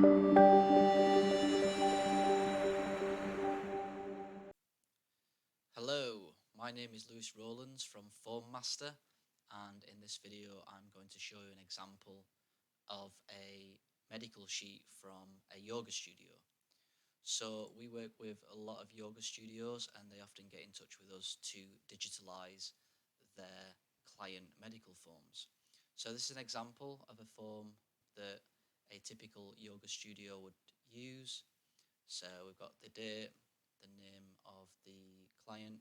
Hello, my name is Lewis Rowlands from Form Master, and in this video I'm going to show you an example of a medical sheet from a yoga studio. So we work with a lot of yoga studios and they often get in touch with us to digitalize their client medical forms. So this is an example of a form that a typical yoga studio would use. So we've got the date, the name of the client,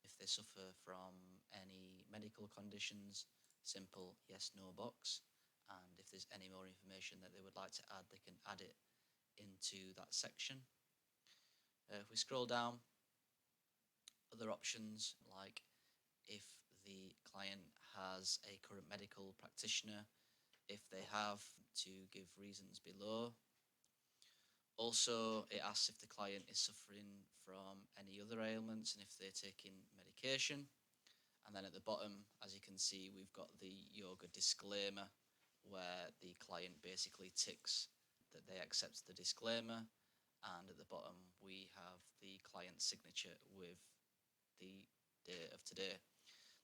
if they suffer from any medical conditions, simple yes no box, and if there's any more information that they would like to add, they can add it into that section. If we scroll down, other options like if the client has a current medical practitioner, if they have, to give reasons below. Also, it asks if the client is suffering from any other ailments and if they're taking medication. And then at the bottom, as you can see, we've got the yoga disclaimer where the client basically ticks that they accept the disclaimer. And at the bottom, we have the client signature with the date of today.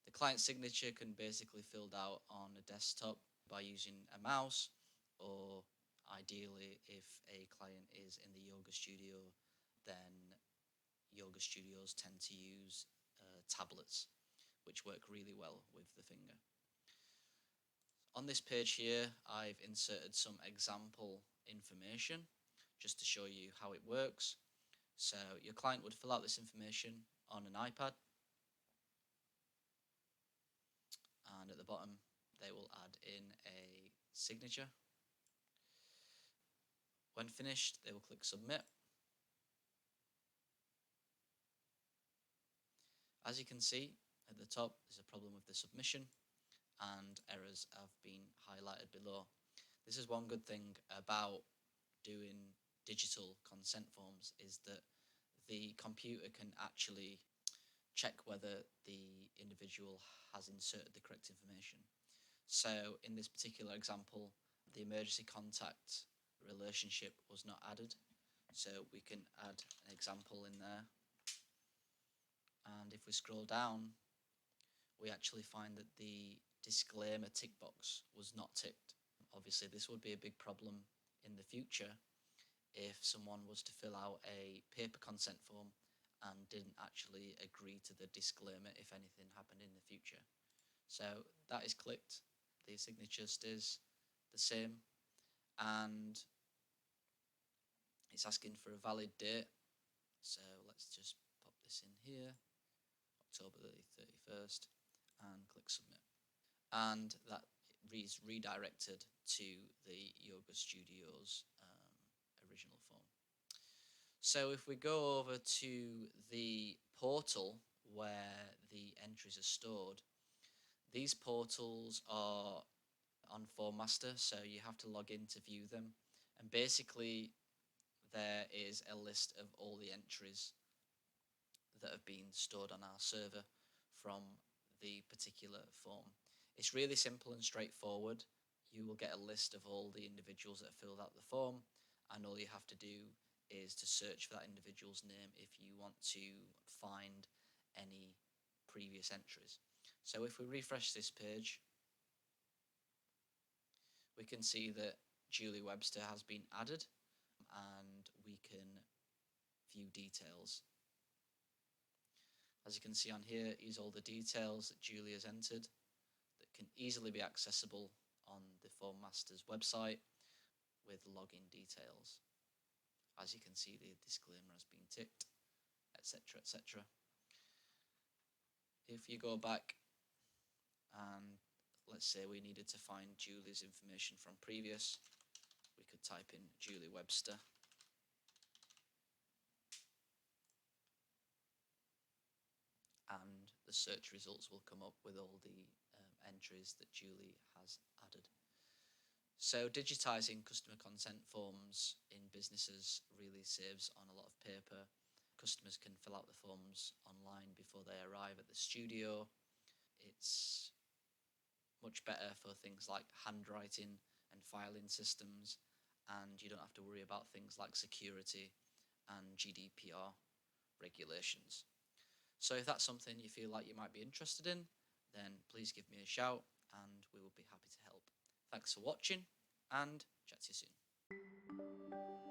The client signature can basically filled out on a desktop by using a mouse, or ideally if a client is in the yoga studio, then yoga studios tend to use tablets, which work really well with the finger. On this page here, I've inserted some example information just to show you how it works. So your client would fill out this information on an iPad, and at the bottom they will add in a signature. When finished, they will click submit. As you can see at the top, there's a problem with the submission and errors have been highlighted below. This is one good thing about doing digital consent forms, is that the computer can actually check whether the individual has inserted the correct information. So in this particular example, the emergency contact relationship was not added, so we can add an example in there. And if we scroll down, we actually find that the disclaimer tick box was not ticked. Obviously this would be a big problem in the future if someone was to fill out a paper consent form and didn't actually agree to the disclaimer if anything happened in the future. So that is clicked, the signature stays the same, and it's asking for a valid date. So let's just pop this in here, October the 31st, and click submit. And that is redirected to the yoga studio's original form. So if we go over to the portal where the entries are stored, these portals are on Form Master, so you have to log in to view them. And basically there is a list of all the entries that have been stored on our server from the particular form. It's really simple and straightforward. You will get a list of all the individuals that have filled out the form, and all you have to do is to search for that individual's name if you want to find any previous entries. So if we refresh this page, we can see that Julie Webster has been added, and we can view details. As you can see on here is all the details that Julie has entered that can easily be accessible on the Form Master's website with login details. As you can see, the disclaimer has been ticked, etc, etc. If you go back and let's say we needed to find Julie's information from previous, we could type in Julie Webster. And the search results will come up with all the entries that Julie has added. So digitising customer consent forms in businesses really saves on a lot of paper. Customers can fill out the forms online before they arrive at the studio. It's much better for things like handwriting and filing systems, and you don't have to worry about things like security and GDPR regulations. So if that's something you feel like you might be interested in, then please give me a shout and we will be happy to help. Thanks for watching and chat to you soon.